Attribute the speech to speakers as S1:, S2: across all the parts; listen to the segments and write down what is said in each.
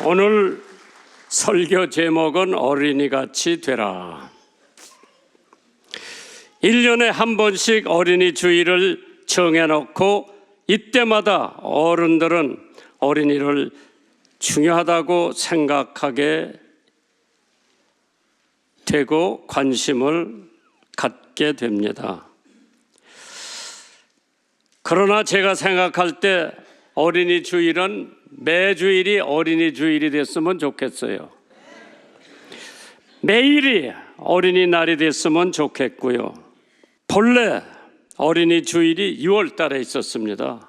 S1: 오늘 설교 제목은 어린이같이 되라. 1년에 한 번씩 어린이 주일을 정해놓고 이때마다 어른들은 어린이를 중요하다고 생각하게 되고 관심을 갖게 됩니다. 그러나 제가 생각할 때 어린이 주일은 매주일이 어린이 주일이 됐으면 좋겠어요. 매일이 어린이날이 됐으면 좋겠고요. 본래 어린이 주일이 6월 달에 있었습니다.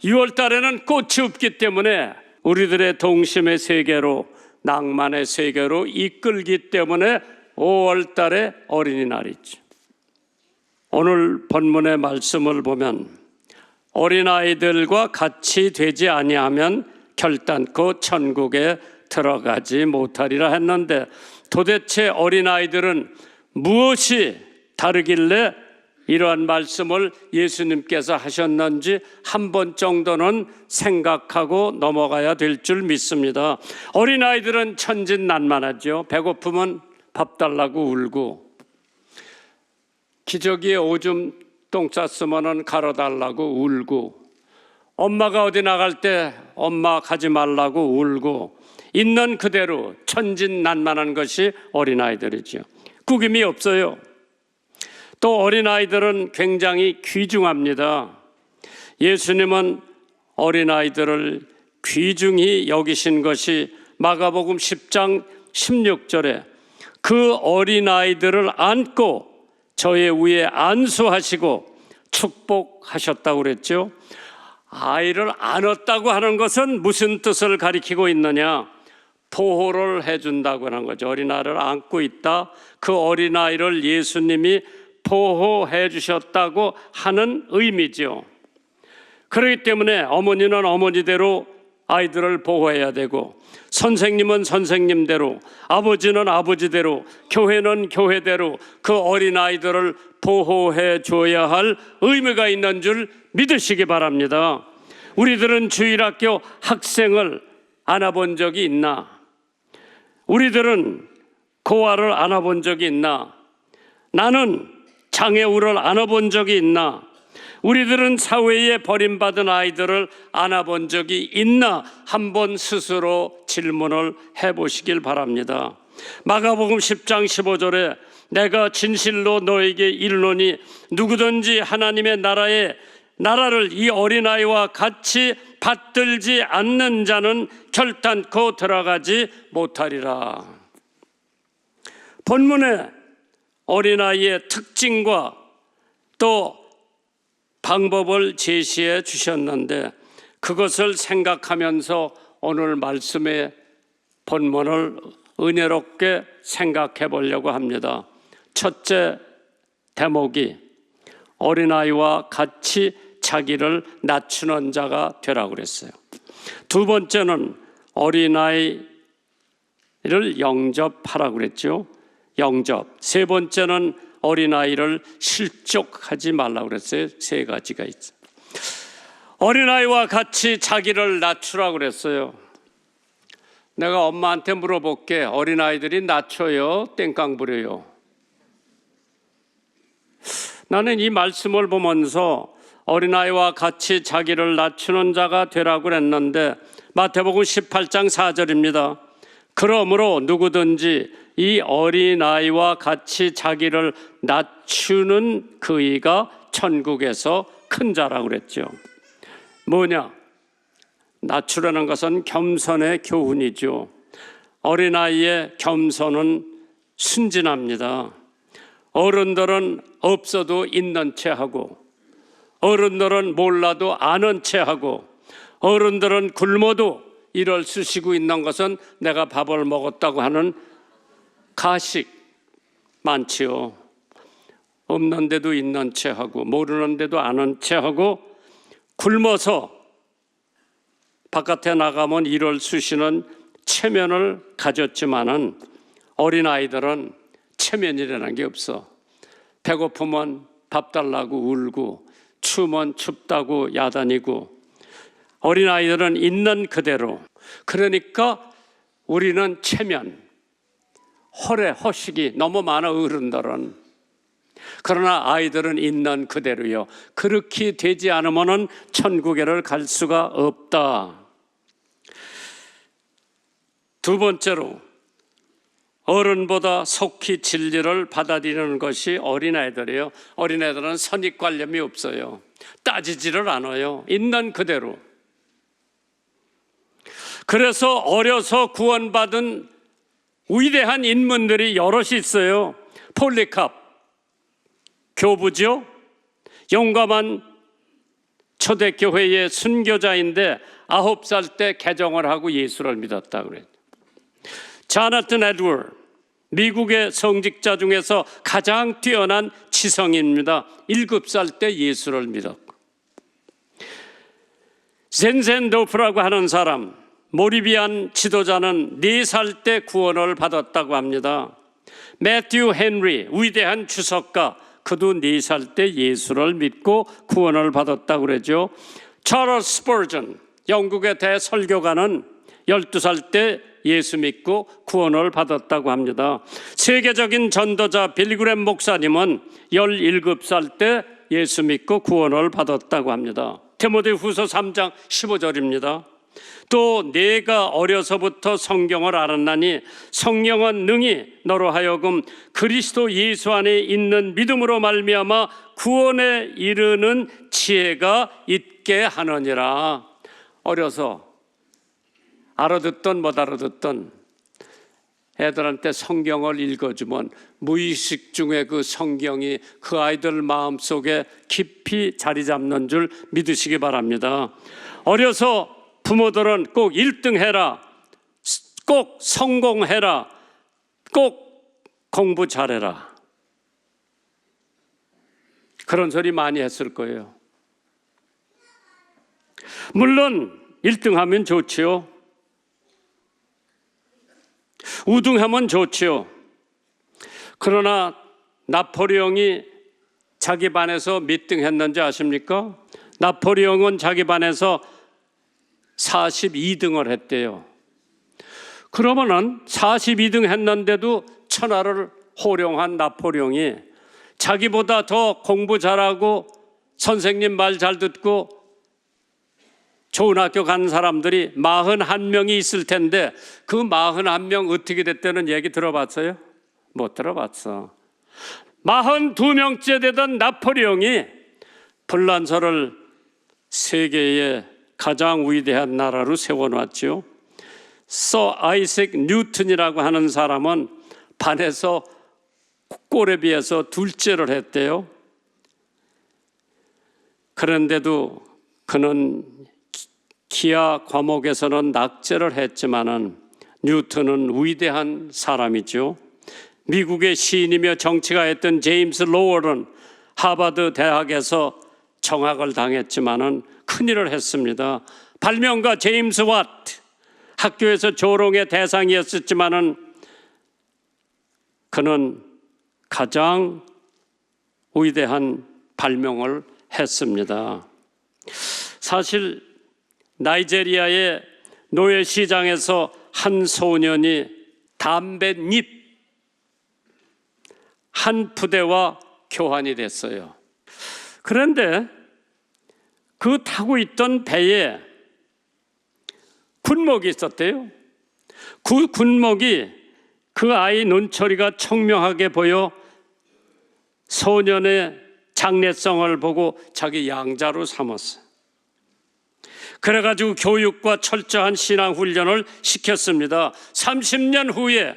S1: 6월 달에는 꽃이 없기 때문에 우리들의 동심의 세계로, 낭만의 세계로 이끌기 때문에 5월 달에 어린이날이죠. 오늘 본문의 말씀을 보면 어린아이들과 같이 되지 아니하면 결단코 천국에 들어가지 못하리라 했는데, 도대체 어린아이들은 무엇이 다르길래 이러한 말씀을 예수님께서 하셨는지 한 번 정도는 생각하고 넘어가야 될 줄 믿습니다. 어린아이들은 천진난만하죠. 배고프면 밥 달라고 울고, 기저귀에 오줌 똥 쌌으면 갈아달라고 울고, 엄마가 어디 나갈 때 엄마 가지 말라고 울고, 있는 그대로 천진난만한 것이 어린아이들이죠. 구김이 없어요. 또 어린아이들은 굉장히 귀중합니다. 예수님은 어린아이들을 귀중히 여기신 것이 마가복음 10장 16절에 그 어린아이들을 안고 저의 위에 안수하시고 축복하셨다고 그랬죠. 아이를 안았다고 하는 것은 무슨 뜻을 가리키고 있느냐? 보호를 해준다고 하는 거죠. 어린아이를 안고 있다. 그 어린아이를 예수님이 보호해 주셨다고 하는 의미죠. 그렇기 때문에 어머니는 어머니대로 아이들을 보호해야 되고, 선생님은 선생님대로, 아버지는 아버지대로, 교회는 교회대로 그 어린아이들을 보호해 줘야 할 의미가 있는 줄 믿으시기 바랍니다. 우리들은 주일학교 학생을 안아본 적이 있나? 우리들은 고아를 안아본 적이 있나? 나는 장애우를 안아본 적이 있나? 우리들은 사회에 버림받은 아이들을 안아본 적이 있나? 한번 스스로 질문을 해보시길 바랍니다. 마가복음 10장 15절에 내가 진실로 너에게 이르노니 누구든지 하나님의 나라를 이 어린아이와 같이 받들지 않는 자는 결단코 들어가지 못하리라. 본문에 어린아이의 특징과 또 방법을 제시해 주셨는데, 그것을 생각하면서 오늘 말씀의 본문을 은혜롭게 생각해 보려고 합니다. 첫째 대목이 어린아이와 같이 자기를 낮추는 자가 되라고 그랬어요. 두 번째는 어린아이를 영접하라고 그랬죠. 영접. 세 번째는 어린아이를 실족하지 말라고 그랬어요. 세 가지가 있어요. 어린아이와 같이 자기를 낮추라고 그랬어요. 내가 엄마한테 물어볼게. 어린아이들이 낮춰요? 땡깡 부려요? 나는 이 말씀을 보면서 어린아이와 같이 자기를 낮추는 자가 되라고 그랬는데, 마태복음 18장 4절입니다. 그러므로 누구든지 이 어린아이와 같이 자기를 낮추는 그이가 천국에서 큰 자라고 그랬죠. 뭐냐? 낮추라는 것은 겸손의 교훈이죠. 어린아이의 겸손은 순진합니다. 어른들은 없어도 있는 채 하고, 어른들은 몰라도 아는 채 하고, 어른들은 굶어도 이를 쓰시고 있는 것은 내가 밥을 먹었다고 하는 가식 많지요. 없는데도 있는 채 하고, 모르는데도 아는 채 하고, 굶어서 바깥에 나가면 이를 쓰시는 체면을 가졌지만은 어린아이들은 체면이라는 게 없어. 배고프면 밥 달라고 울고, 추우면 춥다고 야단이고, 어린아이들은 있는 그대로, 그러니까 우리는 체면, 허식이 너무 많아 어른들은. 그러나 아이들은 있는 그대로요. 그렇게 되지 않으면 천국에를 갈 수가 없다. 두 번째로, 어른보다 속히 진리를 받아들이는 것이 어린아이들이에요. 어린아이들은 선입관념이 없어요. 따지지를 않아요. 있는 그대로. 그래서 어려서 구원받은 위대한 인물들이 여럿이 있어요. 폴리캅, 교부죠. 용감한 초대교회의 순교자인데 9살 때 개종을 하고 예수를 믿었다 그래요. 자나튼 에드워드, 미국의 성직자 중에서 가장 뛰어난 지성인입니다. 7살 때 예수를 믿었고, 젠센도프라고 하는 사람, 모리비안 지도자는 4살 때 구원을 받았다고 합니다. 매튜 헨리, 위대한 주석가, 그도 4살 때 예수를 믿고 구원을 받았다고 그러죠. 찰스 스퍼전, 영국의 대설교가는 12살 때 예수 믿고 구원을 받았다고 합니다. 세계적인 전도자 빌그램 목사님은 17살 때 예수 믿고 구원을 받았다고 합니다. 디모데후서 3장 15절입니다. 또 내가 어려서부터 성경을 알았나니 성령은 능히 너로 하여금 그리스도 예수 안에 있는 믿음으로 말미암아 구원에 이르는 지혜가 있게 하느니라. 어려서 알아듣던 못 알아듣던 애들한테 성경을 읽어주면 무의식 중에 그 성경이 그 아이들 마음속에 깊이 자리 잡는 줄 믿으시기 바랍니다. 어려서 부모들은 꼭 1등 해라, 꼭 성공해라, 꼭 공부 잘해라, 그런 소리 많이 했을 거예요. 물론 1등 하면 좋지요. 우등하면 좋지요. 그러나 나폴레옹이 자기 반에서 몇 등 했는지 아십니까? 나폴레옹은 자기 반에서 42등을 했대요. 그러면은 42등 했는데도 천하를 호령한 나폴레옹이 자기보다 더 공부 잘하고 선생님 말 잘 듣고 좋은 학교 간 사람들이 41명이 있을 텐데 그 41명 어떻게 됐다는 얘기 들어봤어요? 못 들어봤어. 42명째 되던 나폴레옹이 불란서를 세계의 가장 위대한 나라로 세워놨죠. 서 아이색 뉴턴이라고 하는 사람은 반에서 꼴에 비해서 둘째를 했대요. 그런데도 그는 기하 과목에서는 낙제를 했지만은 뉴턴은 위대한 사람이죠. 미국의 시인이며 정치가였던 제임스 로월은 하버드 대학에서 정학을 당했지만은 큰일을 했습니다. 발명가 제임스 와트, 학교에서 조롱의 대상이었지만은 그는 가장 위대한 발명을 했습니다. 사실 나이지리아의 노예 시장에서 한 소년이 담뱃잎 한 푸대와 교환이 됐어요. 그런데 그 타고 있던 배에 군목이 있었대요. 그 군목이 그 아이 눈초리가 청명하게 보여 소년의 장래성을 보고 자기 양자로 삼았어요. 그래가지고 교육과 철저한 신앙 훈련을 시켰습니다. 30년 후에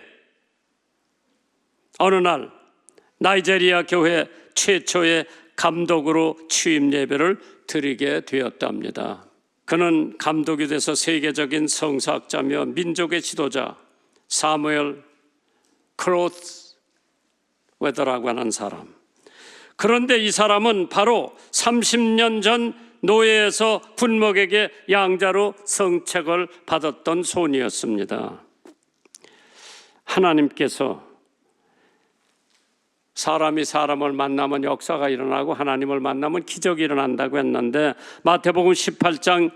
S1: 어느 날 나이지리아 교회 최초의 감독으로 취임 예배를 드리게 되었답니다. 그는 감독이 돼서 세계적인 성사학자며 민족의 지도자 사무엘 크로스웨더라고 하는 사람. 그런데 이 사람은 바로 30년 전 노예에서 군목에게 양자로 성책을 받았던 손이었습니다. 하나님께서 사람이 사람을 만나면 역사가 일어나고 하나님을 만나면 기적이 일어난다고 했는데 마태복음 18장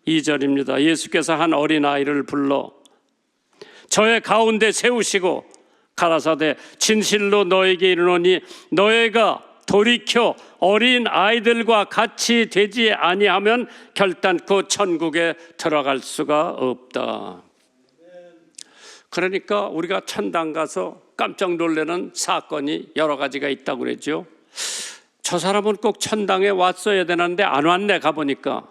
S1: 2절입니다. 예수께서 한 어린아이를 불러 저의 가운데 세우시고 가라사대 진실로 너에게 이르노니 너희가 돌이켜 어린 아이들과 같이 되지 아니하면 결단코 천국에 들어갈 수가 없다. 그러니까 우리가 천당 가서 깜짝 놀라는 사건이 여러 가지가 있다고 그랬죠. 저 사람은 꼭 천당에 왔어야 되는데 안 왔네. 가보니까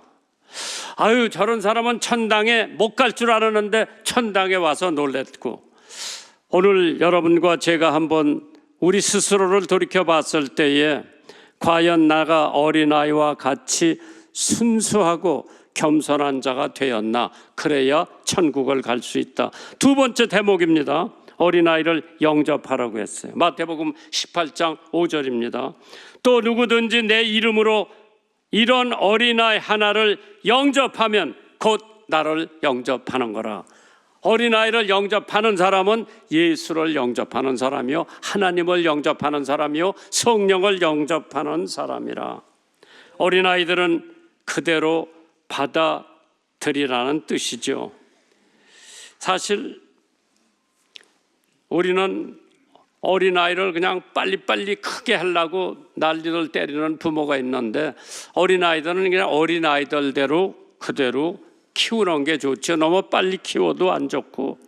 S1: 아유, 저런 사람은 천당에 못 갈 줄 알았는데 천당에 와서 놀랬고, 오늘 여러분과 제가 한번 우리 스스로를 돌이켜 봤을 때에 과연 나가 어린아이와 같이 순수하고 겸손한 자가 되었나? 그래야 천국을 갈 수 있다. 두 번째 대목입니다. 어린아이를 영접하라고 했어요. 마태복음 18장 5절입니다. 또 누구든지 내 이름으로 이런 어린아이 하나를 영접하면 곧 나를 영접하는 거라. 어린아이를 영접하는 사람은 예수를 영접하는 사람이요, 하나님을 영접하는 사람이요, 성령을 영접하는 사람이라. 어린아이들은 그대로 받아들이라는 뜻이죠. 사실 우리는 어린아이를 그냥 빨리빨리 크게 하려고 난리를 때리는 부모가 있는데, 어린아이들은 그냥 어린아이들대로 그대로 키우는 게 좋죠. 너무 빨리 키워도 안 좋고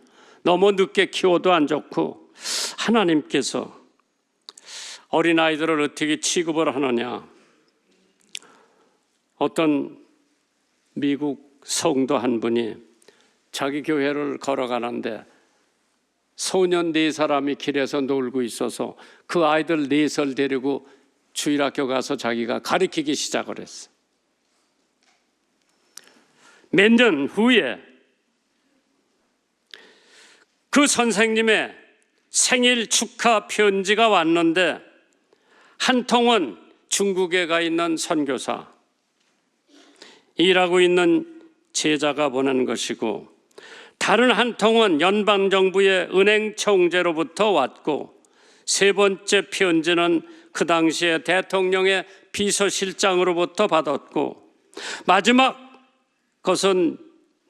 S1: 너무 늦게 키워도 안 좋고, 하나님께서 어린아이들을 어떻게 취급을 하느냐. 어떤 미국 성도 한 분이 자기 교회를 걸어가는데 소년 4사람이 길에서 놀고 있어서 그 아이들 4살 데리고 주일학교 가서 자기가 가르치기 시작을 했어. 몇 년 후에 그 선생님의 생일 축하 편지가 왔는데, 한 통은 중국에 가 있는 선교사, 일하고 있는 제자가 보낸 것이고, 다른 한 통은 연방정부의 은행 총재로부터 왔고, 세 번째 편지는 그 당시에 대통령의 비서실장으로부터 받았고, 마지막 것은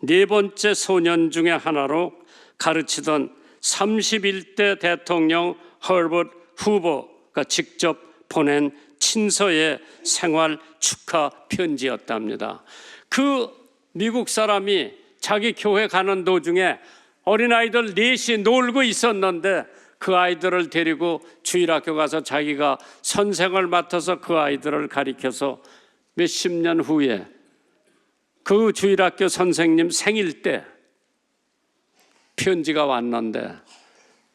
S1: 4번째 소년 중에 하나로 가르치던 31대 대통령 허버트 후보가 직접 보낸 친서의 생활 축하 편지였답니다. 그 미국 사람이 자기 교회 가는 도중에 어린아이들 4시 놀고 있었는데, 그 아이들을 데리고 주일학교 가서 자기가 선생을 맡아서 그 아이들을 가르쳐서 몇십 년 후에 그 주일학교 선생님 생일 때 편지가 왔는데,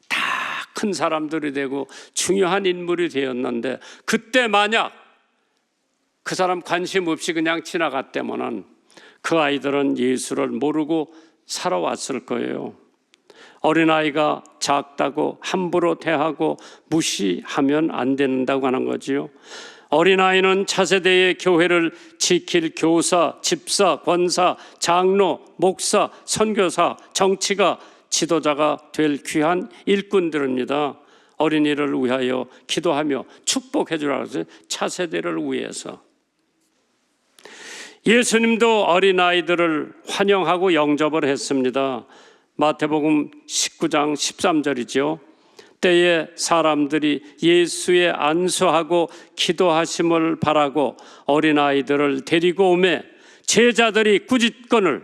S1: 다 큰 사람들이 되고 중요한 인물이 되었는데, 그때 만약 그 사람 관심 없이 그냥 지나갔다면은 그 아이들은 예수를 모르고 살아왔을 거예요. 어린아이가 작다고 함부로 대하고 무시하면 안 된다고 하는 거지요. 어린아이는 차세대의 교회를 지킬 교사, 집사, 권사, 장로, 목사, 선교사, 정치가, 지도자가 될 귀한 일꾼들입니다. 어린이를 위하여 기도하며 축복해 주라고 해서 차세대를 위해서. 예수님도 어린아이들을 환영하고 영접을 했습니다. 마태복음 19장 13절이죠. 때에 사람들이 예수의 안수하고 기도하심을 바라고 어린아이들을 데리고 오매 제자들이 꾸짖거늘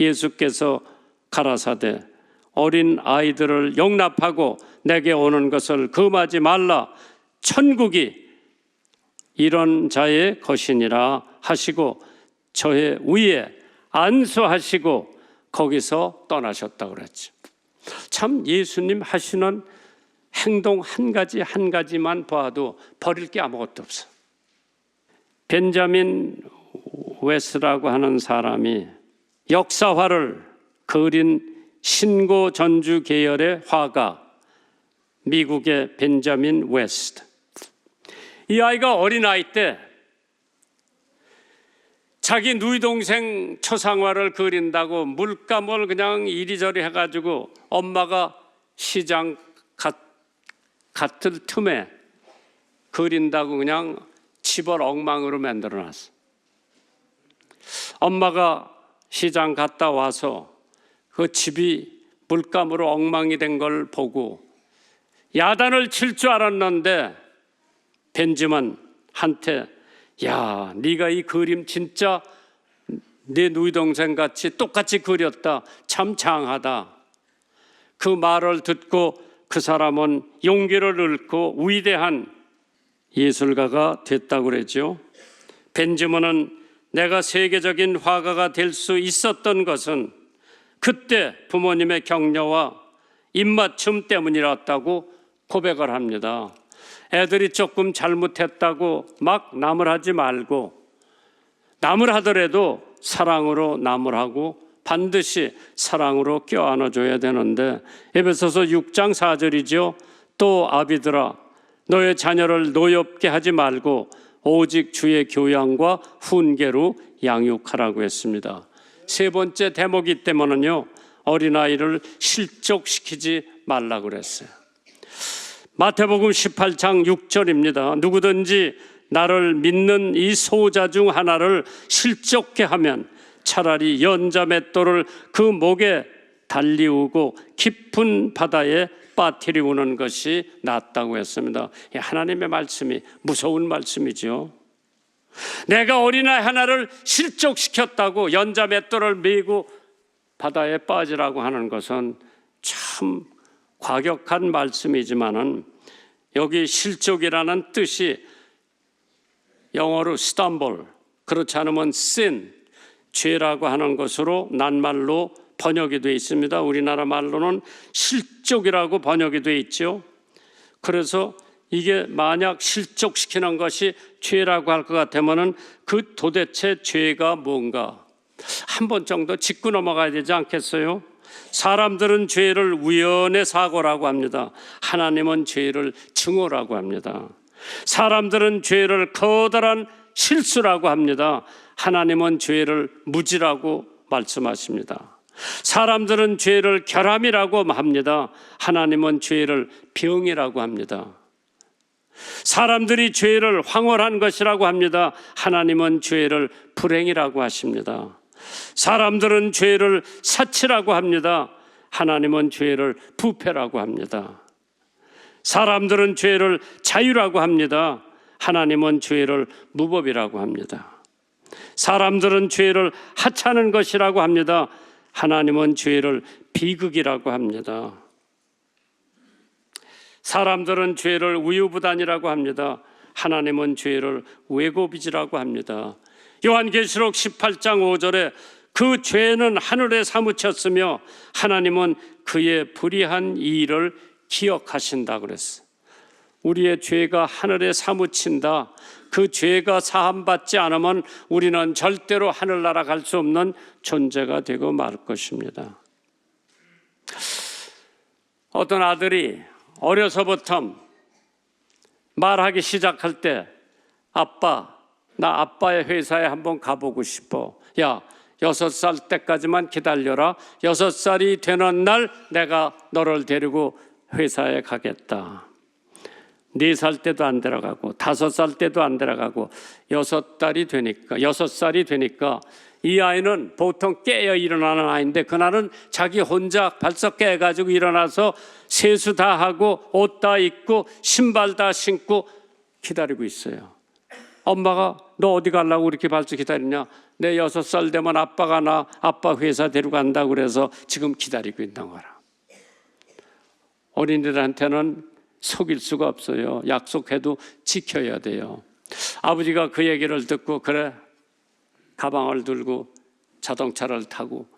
S1: 예수께서 가라사대 어린아이들을 용납하고 내게 오는 것을 금하지 말라. 천국이 이런 자의 것이니라 하시고 저의 위에 안수하시고 거기서 떠나셨다고 그랬죠. 참 예수님 하시는 행동 한 가지만 봐도 버릴 게 아무것도 없어. 벤자민 웨스라고 하는 사람이 역사화를 그린 신고 전주 계열의 화가, 미국의 벤자민 웨스트. 이 아이가 어린아이 때 자기 누이 동생 초상화를 그린다고 물감을 그냥 이리저리 해가지고 엄마가 시장 같은 틈에 그린다고 그냥 집을 엉망으로 만들어놨어. 엄마가 시장 갔다 와서 그 집이 물감으로 엉망이 된 걸 보고 야단을 칠 줄 알았는데 벤지먼한테 야, 네가 이 그림 진짜 내 누이 동생 같이 똑같이 그렸다. 참 장하다. 그 말을 듣고 그 사람은 용기를 잃고 위대한 예술가가 됐다고 그러죠. 벤지먼은 내가 세계적인 화가가 될 수 있었던 것은 그때 부모님의 격려와 입맞춤 때문이었다고 고백을 합니다. 애들이 조금 잘못했다고 막 남을 하지 말고 남을 하더라도 사랑으로 남을 하고 반드시 사랑으로 껴안아줘야 되는데 에베소서 6장 4절이죠. 또 아비들아 너의 자녀를 노엽게 하지 말고 오직 주의 교양과 훈계로 양육하라고 했습니다. 세 번째 대목이 때문에는요, 어린아이를 실족시키지 말라고 그랬어요. 마태복음 18장 6절입니다. 누구든지 나를 믿는 이 소자 중 하나를 실족케 하면 차라리 연자 맷돌을 그 목에 달리우고 깊은 바다에 빠뜨리우는 것이 낫다고 했습니다. 하나님의 말씀이 무서운 말씀이죠. 내가 어린아이 하나를 실족시켰다고 연자 맷돌을 메고 바다에 빠지라고 하는 것은 참 과격한 말씀이지만은 여기 실족이라는 뜻이 영어로 stumble, 그렇지 않으면 sin, 죄라고 하는 것으로 낱말로 번역이 되어 있습니다. 우리나라 말로는 실족이라고 번역이 되어 있죠. 그래서 이게 만약 실족시키는 것이 죄라고 할 것 같으면은 그 도대체 죄가 뭔가 한 번 정도 짚고 넘어가야 되지 않겠어요? 사람들은 죄를 우연의 사고라고 합니다. 하나님은 죄를 증오라고 합니다. 사람들은 죄를 커다란 실수라고 합니다. 하나님은 죄를 무지라고 말씀하십니다. 사람들은 죄를 결함이라고 합니다. 하나님은 죄를 병이라고 합니다. 사람들이 죄를 황홀한 것이라고 합니다. 하나님은 죄를 불행이라고 하십니다. 사람들은 죄를 사치라고 합니다. 하나님은 죄를 부패라고 합니다. 사람들은 죄를 자유라고 합니다. 하나님은 죄를 무법이라고 합니다. 사람들은 죄를 하찮은 것이라고 합니다. 하나님은 죄를 비극이라고 합니다. 사람들은 죄를 우유부단이라고 합니다. 하나님은 죄를 왜고비지라고 합니다. 요한계시록 18장 5절에 그 죄는 하늘에 사무쳤으며 하나님은 그의 불의한 일을 기억하신다 그랬어요. 우리의 죄가 하늘에 사무친다. 그 죄가 사함받지 않으면 우리는 절대로 하늘나라 갈 수 없는 존재가 되고 말 것입니다. 어떤 아들이 어려서부터 말하기 시작할 때 아빠, 나 아빠의 회사에 한번 가보고 싶어. 야, 6살 때까지만 기다려라. 6살이 되는 날 내가 너를 데리고 회사에 가겠다. 4살 때도 안 데려가고 5살 때도 안 데려가고 6살이 되니까 이 아이는 보통 깨어 일어나는 아이인데 그날은 자기 혼자 벌써 깨가지고 일어나서 세수 다 하고 옷 다 입고 신발 다 신고 기다리고 있어요. 엄마가 너 어디 가려고 이렇게 벌써 기다리냐? 내 6살 되면 아빠가 나 아빠 회사 데려간다고 그래서 지금 기다리고 있는 거라. 어린이들한테는 속일 수가 없어요. 약속해도 지켜야 돼요. 아버지가 그 얘기를 듣고 그래 가방을 들고 자동차를 타고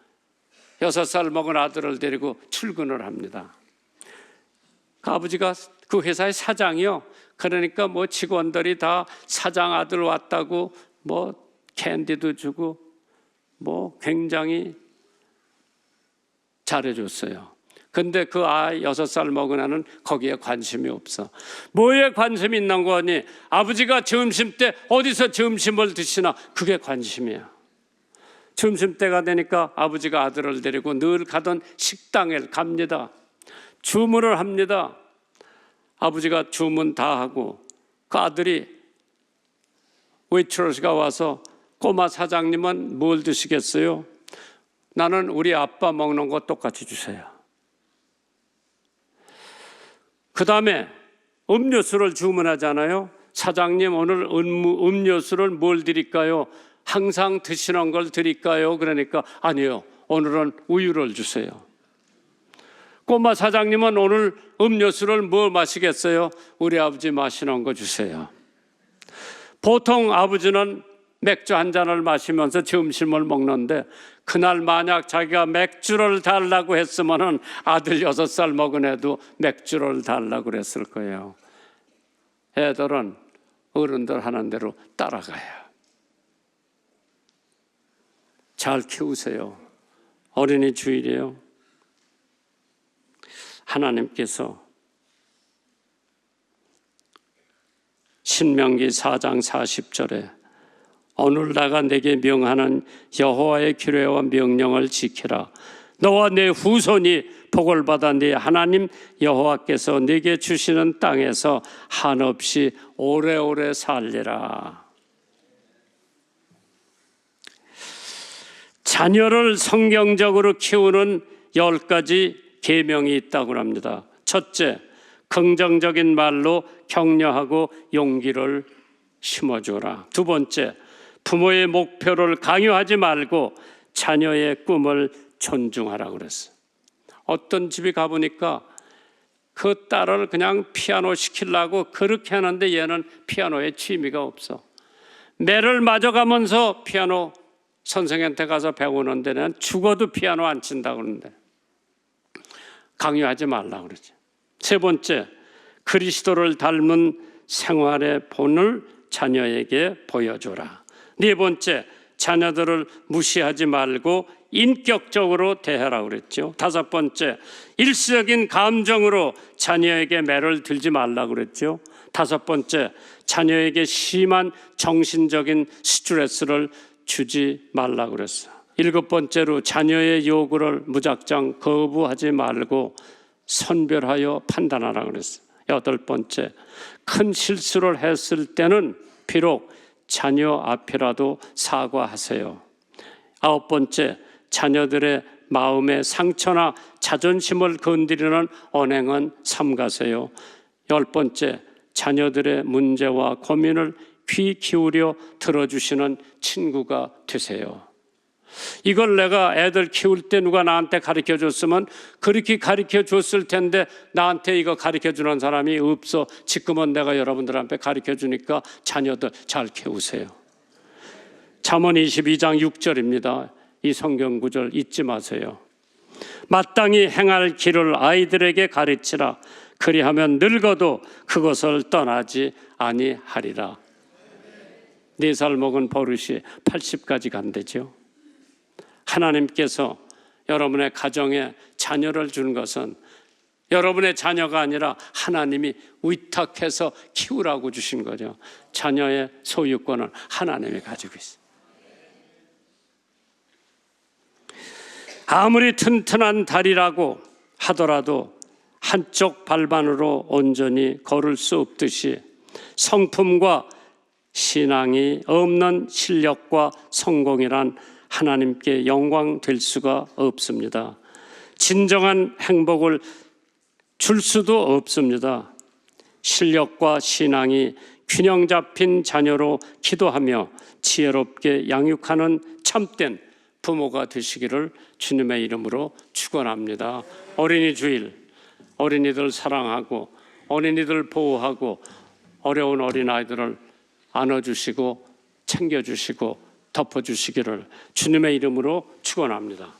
S1: 6살 먹은 아들을 데리고 출근을 합니다. 그 아버지가 그 회사의 사장이요. 그러니까 뭐 직원들이 다 사장 아들 왔다고 뭐 캔디도 주고 뭐 굉장히 잘해줬어요. 근데 그 아이 6살 먹은 애는 거기에 관심이 없어. 뭐에 관심이 있는 거니? 아버지가 점심 때 어디서 점심을 드시나? 그게 관심이야. 점심 때가 되니까 아버지가 아들을 데리고 늘 가던 식당에 갑니다. 주문을 합니다. 아버지가 주문 다 하고 그 아들이 웨이트러스가 와서 꼬마 사장님은 뭘 드시겠어요? 나는 우리 아빠 먹는 거 똑같이 주세요. 그 다음에 음료수를 주문하잖아요. 사장님, 오늘 음료수를 뭘 드릴까요? 항상 드시는 걸 드릴까요? 그러니까 아니요, 오늘은 우유를 주세요. 꼬마 사장님은 오늘 음료수를 뭐 마시겠어요? 우리 아버지 마시는 거 주세요. 보통 아버지는 맥주 한 잔을 마시면서 점심을 먹는데 그날 만약 자기가 맥주를 달라고 했으면 아들 6살 먹은 애도 맥주를 달라고 그랬을 거예요. 애들은 어른들 하는 대로 따라가요. 잘 키우세요. 어린이 주일이에요. 하나님께서 신명기 4장 40절에 오늘 내가 내게 명하는 여호와의 규례와 명령을 지키라. 너와 내 후손이 복을 받아 네 하나님 여호와께서 네게 주시는 땅에서 한없이 오래오래 살리라. 자녀를 성경적으로 키우는 10가지 계명이 있다고 합니다. 첫째, 긍정적인 말로 격려하고 용기를 심어주라. 두 번째, 부모의 목표를 강요하지 말고 자녀의 꿈을 존중하라고 그랬어요. 어떤 집에 가보니까 그 딸을 그냥 피아노 시키려고 그렇게 하는데 얘는 피아노에 취미가 없어. 매를 맞아가면서 피아노 선생한테 가서 배우는 데는 죽어도 피아노 안 친다고 그러는데 강요하지 말라고 그러죠. 세 번째, 그리스도를 닮은 생활의 본을 자녀에게 보여줘라. 네 번째, 자녀들을 무시하지 말고 인격적으로 대하라고 그랬죠. 다섯 번째, 일시적인 감정으로 자녀에게 매를 들지 말라고 그랬죠. 다섯 번째, 자녀에게 심한 정신적인 스트레스를 주지 말라고 그랬어요. 일곱 번째로 자녀의 요구를 무작정 거부하지 말고 선별하여 판단하라고 그랬어요. 여덟 번째, 큰 실수를 했을 때는 비록 자녀 앞이라도 사과하세요. 아홉 번째, 자녀들의 마음의 상처나 자존심을 건드리는 언행은 삼가세요. 열 번째, 자녀들의 문제와 고민을 귀 기울여 들어주시는 친구가 되세요. 이걸 내가 애들 키울 때 누가 나한테 가르쳐 줬으면 그렇게 가르쳐 줬을 텐데 나한테 이거 가르쳐 주는 사람이 없어. 지금은 내가 여러분들한테 가르쳐 주니까 자녀들 잘 키우세요. 잠언 22장 6절입니다. 이 성경 구절 잊지 마세요. 마땅히 행할 길을 아이들에게 가르치라. 그리하면 늙어도 그것을 떠나지 아니하리라. 4살 먹은 버릇이 80까지 간대죠. 하나님께서 여러분의 가정에 자녀를 준 것은 여러분의 자녀가 아니라 하나님이 위탁해서 키우라고 주신 거죠. 자녀의 소유권은 하나님이 가지고 있어요. 아무리 튼튼한 다리라고 하더라도 한쪽 발만으로 온전히 걸을 수 없듯이 성품과 신앙이 없는 실력과 성공이란 하나님께 영광 될 수가 없습니다. 진정한 행복을 줄 수도 없습니다. 실력과 신앙이 균형 잡힌 자녀로 기도하며 지혜롭게 양육하는 참된 부모가 되시기를 주님의 이름으로 축원합니다. 어린이 주일, 어린이들 사랑하고 어린이들 보호하고 어려운 어린아이들을 안아주시고 챙겨주시고 덮어주시기를 주님의 이름으로 축원합니다.